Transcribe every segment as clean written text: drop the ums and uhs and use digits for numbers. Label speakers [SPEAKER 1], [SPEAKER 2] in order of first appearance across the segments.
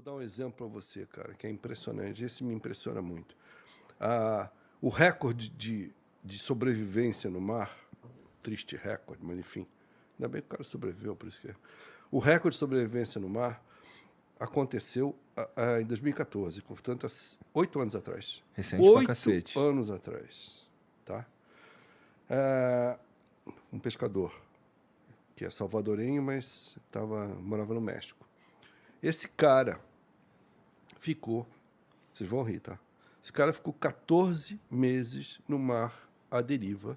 [SPEAKER 1] dar um exemplo para você, cara, que é impressionante. Esse me impressiona muito. O recorde de sobrevivência no mar, triste recorde, mas enfim, ainda bem que o cara sobreviveu, por isso que é. O recorde de sobrevivência no mar aconteceu em 2014, portanto, há 8 anos atrás.
[SPEAKER 2] Recente pra cacete.
[SPEAKER 1] 8 anos atrás, tá? Um pescador, que é salvadorenho, mas morava no México. Esse cara ficou, vocês vão rir, tá? Esse cara ficou 14 meses no mar à deriva,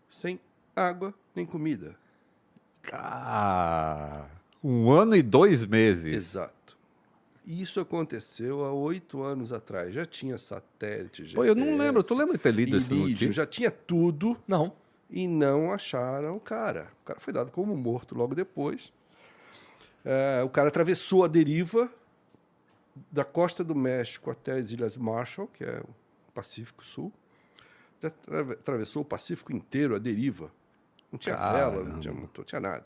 [SPEAKER 1] sem água nem comida.
[SPEAKER 2] Ah, 1 ano e 2 meses.
[SPEAKER 1] Exato. E isso aconteceu há 8 anos atrás. Já tinha satélite, GPS,
[SPEAKER 2] Pô, eu não lembro. Tu lembra de ter lido esse
[SPEAKER 1] vídeo,
[SPEAKER 2] notícia?
[SPEAKER 1] já tinha tudo.
[SPEAKER 2] Não.
[SPEAKER 1] E não acharam o cara. O cara foi dado como morto logo depois. O cara atravessou a deriva da costa do México até as Ilhas Marshall, que é o Pacífico Sul. Já atravessou o Pacífico inteiro, a deriva. Não tinha vela, não tinha motor, não tinha nada.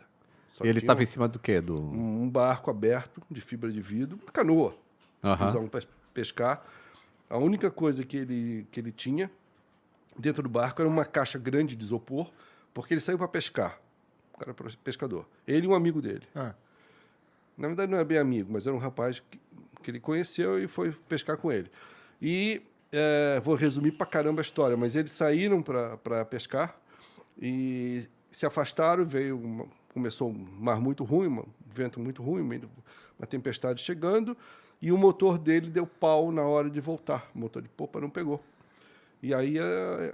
[SPEAKER 1] Só
[SPEAKER 2] E ele
[SPEAKER 1] tinha
[SPEAKER 2] estava em cima do quê?
[SPEAKER 1] um barco aberto de fibra de vidro, uma canoa.
[SPEAKER 2] Aham.
[SPEAKER 1] Usavam para pescar. A única coisa que ele tinha dentro do barco era uma caixa grande de isopor, porque ele saiu para pescar. O cara era pescador. Ele e um amigo dele. Na verdade, não é bem amigo, mas era um rapaz que ele conheceu e foi pescar com ele. E vou resumir pra caramba a história, mas eles saíram para pescar e se afastaram, começou um mar muito ruim, um vento muito ruim, uma tempestade chegando, e o motor dele deu pau na hora de voltar. O motor de popa não pegou. E aí a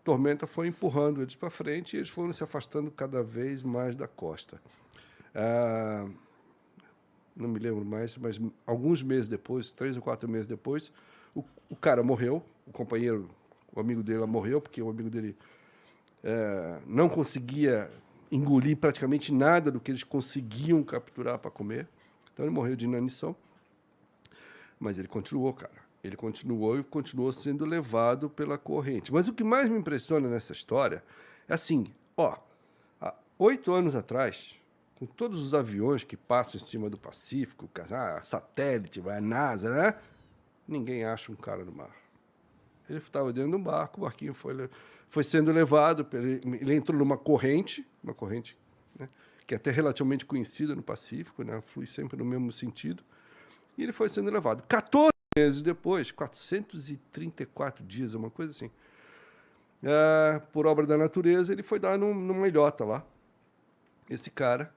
[SPEAKER 1] tormenta foi empurrando eles para frente e eles foram se afastando cada vez mais da costa. Não me lembro mais, mas alguns meses depois, 3 ou 4 meses depois, o cara morreu, o amigo dele morreu, porque o amigo dele não conseguia engolir praticamente nada do que eles conseguiam capturar para comer. Então ele morreu de inanição. Mas ele continuou, cara. Ele continuou e continuou sendo levado pela corrente. Mas o que mais me impressiona nessa história é assim, há 8 anos atrás, com todos os aviões que passam em cima do Pacífico, satélite, a NASA, né? Ninguém acha um cara no mar. Ele estava dentro de um barco, o barquinho foi sendo levado, ele entrou numa corrente, né, que é até relativamente conhecida no Pacífico, né, flui sempre no mesmo sentido, e ele foi sendo levado. 14 meses depois, 434 dias, uma coisa assim, por obra da natureza, ele foi dar numa ilhota lá, esse cara,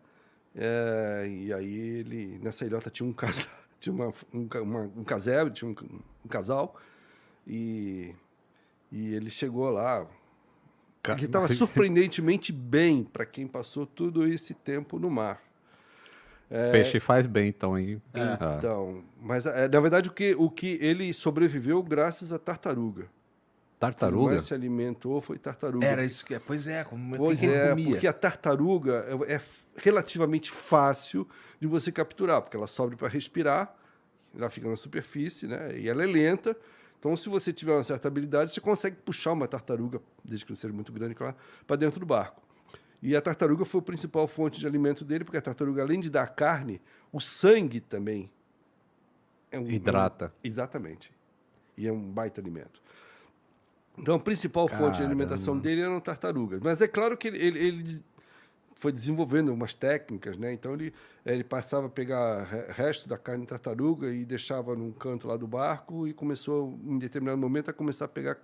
[SPEAKER 1] e aí nessa ilhota tinha um casal, tinha um casebre, tinha um casal, e ele chegou lá. Ele estava surpreendentemente bem para quem passou todo esse tempo no mar.
[SPEAKER 2] Peixe faz bem, então, hein?
[SPEAKER 1] Então, mas na verdade o que ele sobreviveu graças à tartaruga.
[SPEAKER 2] Tartaruga?
[SPEAKER 1] O que mais se alimentou foi tartaruga.
[SPEAKER 3] Era isso que... Pois é,
[SPEAKER 1] Pois é, porque a tartaruga é relativamente fácil de você capturar, porque ela sobe para respirar, ela fica na superfície, né? E ela é lenta. Então, se você tiver uma certa habilidade, você consegue puxar uma tartaruga, desde que não seja muito grande, para dentro do barco. E a tartaruga foi a principal fonte de alimento dele, porque a tartaruga, além de dar carne, o sangue também
[SPEAKER 2] hidrata.
[SPEAKER 1] Exatamente. E é um baita alimento. Então, a principal fonte de alimentação dele eram tartarugas. Mas é claro que ele foi desenvolvendo umas técnicas, né? Então, ele passava a pegar resto da carne de tartaruga e deixava num canto lá do barco e começou, em determinado momento, a começar a pegar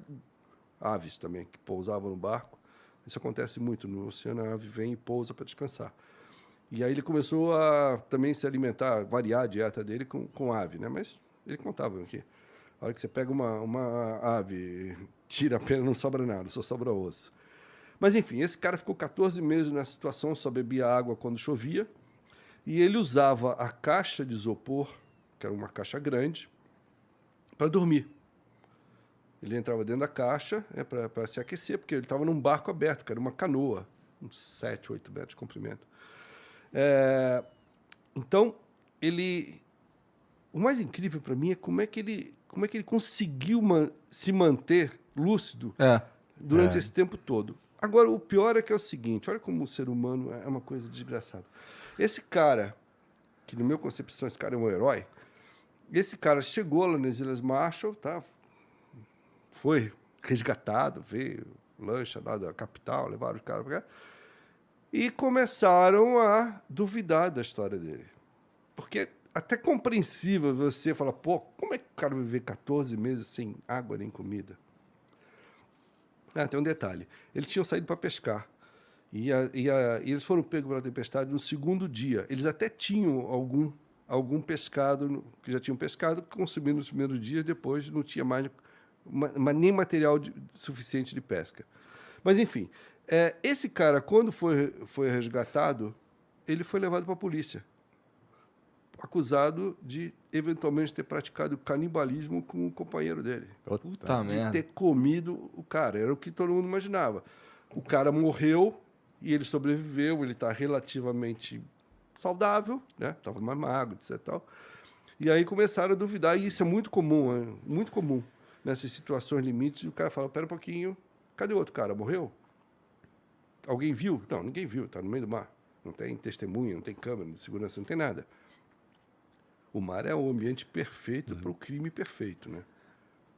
[SPEAKER 1] aves também, que pousavam no barco. Isso acontece muito no oceano, a ave vem e pousa para descansar. E aí ele começou a também se alimentar, variar a dieta dele com ave, né? Mas ele contava aqui. A hora que você pega uma ave, tira a pena, não sobra nada, só sobra osso. Mas, enfim, esse cara ficou 14 meses nessa situação, só bebia água quando chovia, e ele usava a caixa de isopor, que era uma caixa grande, para dormir. Ele entrava dentro da caixa para se aquecer, porque ele estava num barco aberto, que era uma canoa, uns 7, 8 metros de comprimento. Então, o mais incrível para mim é como é que ele conseguiu se manter lúcido durante esse tempo todo. Agora, o pior é que é o seguinte, olha como o ser humano é uma coisa desgraçada. Esse cara, que na minha concepção, esse cara é um herói, Esse cara chegou lá nas Ilhas Marshall, tá? Foi resgatado, veio lancha lá da capital, levaram o cara para cá, e começaram a duvidar da história dele. Porque até compreensível você falar, pô, como é que o cara vai viver 14 meses sem água nem comida? Ah, tem um detalhe. Eles tinham saído para pescar. E eles foram pegos pela tempestade no segundo dia. Eles até tinham algum pescado, que já tinham pescado, que consumiram nos primeiros dias, depois não tinha mais nem material suficiente de pesca. Mas, enfim, esse cara, quando foi resgatado, ele foi levado para a polícia, acusado de, eventualmente, ter praticado canibalismo com o companheiro dele.
[SPEAKER 3] Puta
[SPEAKER 1] De
[SPEAKER 3] merda.
[SPEAKER 1] ter comido o cara. Era o que todo mundo imaginava. O cara morreu e ele sobreviveu, ele está relativamente saudável, né? Estava mais magro, etc. Tal. E aí começaram a duvidar, e isso é muito comum, né? Muito comum nessas situações limites. E o cara fala, pera um pouquinho, cadê o outro cara? Morreu? Alguém viu? Não, ninguém viu, está no meio do mar. Não tem testemunha, não tem câmera de segurança, não tem nada. O mar é o ambiente perfeito para o crime perfeito, né?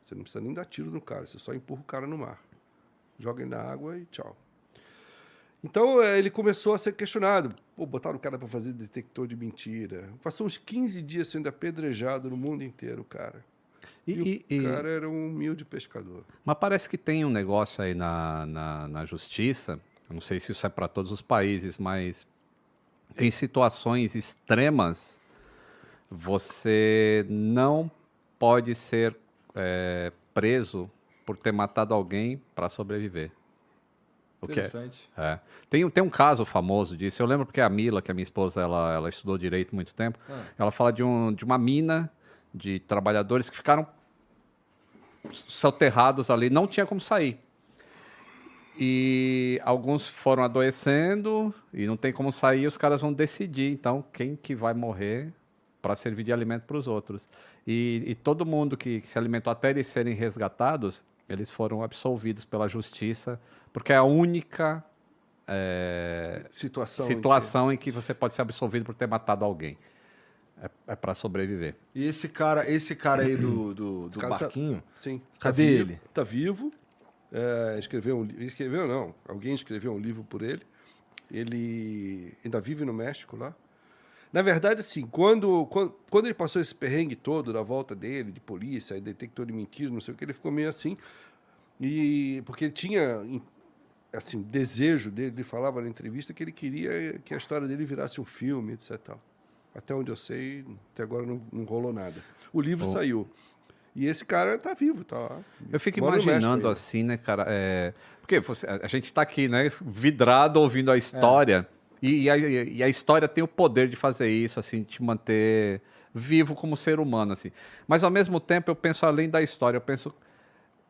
[SPEAKER 1] Você não precisa nem dar tiro no cara, você só empurra o cara no mar. Joga ele na água e tchau. Então, ele começou a ser questionado. Pô, botaram o cara para fazer detector de mentira. Passou uns 15 dias sendo apedrejado no mundo inteiro, cara. E o cara era um humilde pescador.
[SPEAKER 2] Mas parece que tem um negócio aí na justiça, eu não sei se isso é para todos os países, mas em situações extremas, você não pode ser preso por ter matado alguém para sobreviver. O que
[SPEAKER 3] Interessante.
[SPEAKER 2] Tem um caso famoso disso. Eu lembro porque a Mila, que é minha esposa, ela estudou direito muito tempo. Ela fala de uma mina de trabalhadores que ficaram soterrados ali, não tinha como sair. E alguns foram adoecendo e não tem como sair, os caras vão decidir, então, quem que vai morrer para servir de alimento para os outros. E todo mundo que se alimentou até eles serem resgatados, eles foram absolvidos pela justiça, porque é a única situação em que você pode ser absolvido por ter matado alguém. É para sobreviver.
[SPEAKER 3] E esse cara aí do
[SPEAKER 1] cara
[SPEAKER 3] barquinho,
[SPEAKER 1] sim,
[SPEAKER 3] cadê ele?
[SPEAKER 1] Está vivo. Escreveu não. Alguém escreveu um livro por ele. Ele ainda vive no México lá. Na verdade, assim, quando ele passou esse perrengue todo da volta dele, de polícia, detector de mentiras, não sei o que, ele ficou meio assim. Porque ele tinha, assim, desejo dele, ele falava na entrevista que ele queria que a história dele virasse um filme, etc. Tal. Até onde eu sei, até agora não rolou nada. O livro saiu. E esse cara tá vivo, tá lá.
[SPEAKER 2] Eu fico imaginando assim, né, cara? Porque a gente tá aqui, né, vidrado ouvindo a história. E a história tem o poder de fazer isso, assim, de te manter vivo como ser humano, assim. Mas, ao mesmo tempo, eu penso além da história. Eu penso,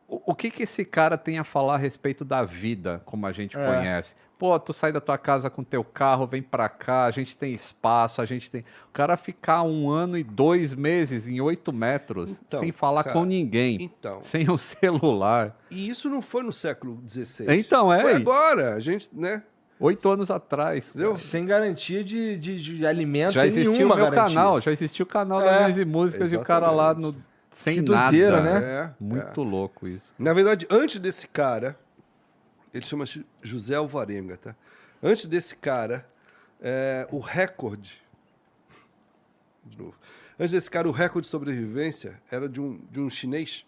[SPEAKER 2] o que esse cara tem a falar a respeito da vida, como a gente conhece? Pô, tu sai da tua casa com teu carro, vem pra cá, a gente tem espaço, a gente tem... O cara ficar 1 ano e 2 meses em 8 metros,
[SPEAKER 1] então,
[SPEAKER 2] sem falar com ninguém, sem um celular.
[SPEAKER 1] E isso não foi no século XVI.
[SPEAKER 2] Então,
[SPEAKER 1] foi agora, a gente, né?
[SPEAKER 2] 8 anos atrás.
[SPEAKER 3] Sem garantia de alimento,
[SPEAKER 2] já
[SPEAKER 3] sem
[SPEAKER 2] existiu
[SPEAKER 3] nenhuma
[SPEAKER 2] o meu
[SPEAKER 3] garantia.
[SPEAKER 2] canal, já existiu o canal da Minhas e Músicas e o cara lá sem
[SPEAKER 3] que
[SPEAKER 2] nada.
[SPEAKER 3] doideira, né?
[SPEAKER 2] Muito louco isso.
[SPEAKER 1] Na verdade, antes desse cara, ele chama-se José Alvarenga, tá? Antes desse cara, o recorde... De novo. Antes desse cara, o recorde de sobrevivência era de um chinês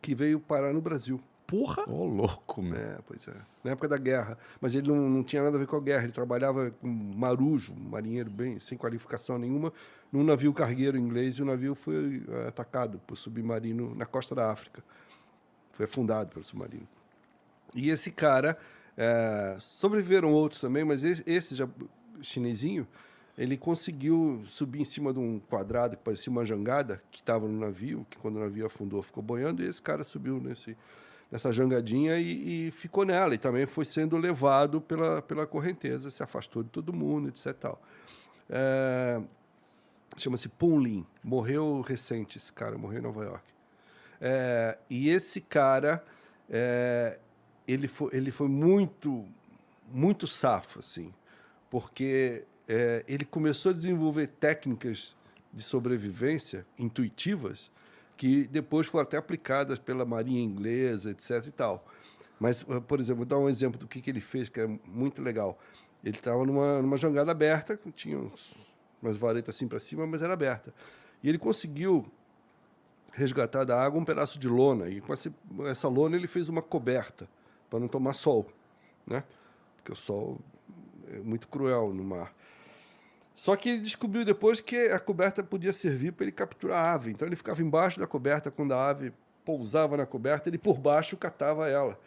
[SPEAKER 1] que veio parar no Brasil.
[SPEAKER 2] Porra! Ô, louco, meu.
[SPEAKER 1] Pois é. Na época da guerra. Mas ele não tinha nada a ver com a guerra. Ele trabalhava com marujo, um marinheiro bem sem qualificação nenhuma, num navio cargueiro inglês, e o navio foi atacado por submarino na costa da África. Foi afundado pelo submarino. E esse cara... sobreviveram outros também, mas esse já chinesinho, ele conseguiu subir em cima de um quadrado que parecia uma jangada, que estava no navio, que quando o navio afundou ficou boiando, e esse cara subiu nessa jangadinha e ficou nela, e também foi sendo levado pela correnteza, se afastou de todo mundo, etc. Tal. Chama-se Pun Lin, morreu recente, esse cara morreu em Nova York. E esse cara, ele foi muito, muito safo, assim, porque ele começou a desenvolver técnicas de sobrevivência intuitivas que depois foram até aplicadas pela Marinha Inglesa, etc. e tal. Mas, por exemplo, vou dar um exemplo do que ele fez, que é muito legal. Ele estava numa jangada aberta, tinha umas varetas assim para cima, mas era aberta. E ele conseguiu resgatar da água um pedaço de lona. E com essa lona ele fez uma coberta para não tomar sol, né? Porque o sol é muito cruel no mar. Só que ele descobriu depois que a coberta podia servir para ele capturar a ave. Então ele ficava embaixo da coberta, quando a ave pousava na coberta, ele por baixo catava ela.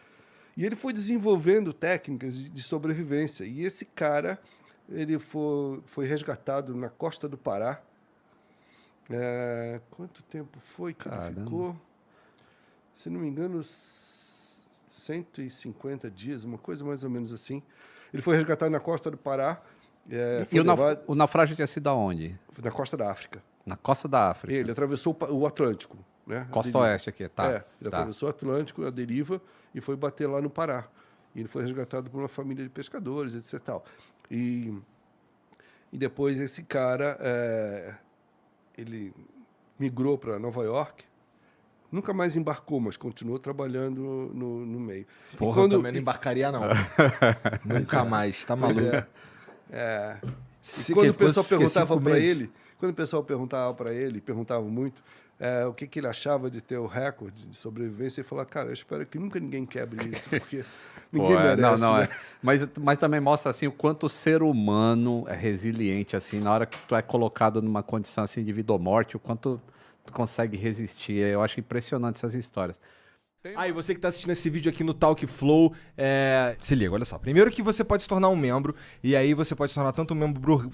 [SPEAKER 1] E ele foi desenvolvendo técnicas de sobrevivência. E esse cara, ele foi resgatado na costa do Pará. Quanto tempo foi que ele ficou? Se não me engano, 150 dias, uma coisa mais ou menos assim. Ele foi resgatado na costa do Pará.
[SPEAKER 2] E o naufrágio tinha sido aonde?
[SPEAKER 1] Na costa da África.
[SPEAKER 2] Na costa da África.
[SPEAKER 1] Ele atravessou o Atlântico. Né?
[SPEAKER 2] Costa oeste aqui, tá.
[SPEAKER 1] Ele atravessou o Atlântico, a deriva, e foi bater lá no Pará. E ele foi resgatado por uma família de pescadores, etc. Tal. E depois esse cara, ele migrou para Nova York, nunca mais embarcou, mas continuou trabalhando no meio.
[SPEAKER 3] Porra, eu também não embarcaria, não. Nunca mais, tá maluco.
[SPEAKER 1] Quando o pessoal perguntava para ele, perguntava muito o que ele achava de ter o recorde de sobrevivência, ele falou, cara, eu espero que nunca ninguém quebre isso, porque ninguém merece. Né?
[SPEAKER 2] Mas também mostra assim, o quanto o ser humano é resiliente, assim, na hora que tu é colocado numa condição assim, de vida ou morte, o quanto tu consegue resistir. Eu acho impressionante essas histórias.
[SPEAKER 3] E você que está assistindo esse vídeo aqui no Talk Flow, se liga, olha só. Primeiro que você pode se tornar um membro, e aí você pode se tornar tanto um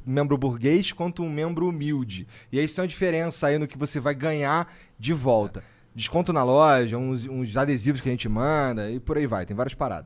[SPEAKER 3] membro burguês quanto um membro humilde. E aí isso tem uma diferença aí no que você vai ganhar de volta. Desconto na loja, uns adesivos que a gente manda e por aí vai, tem várias paradas.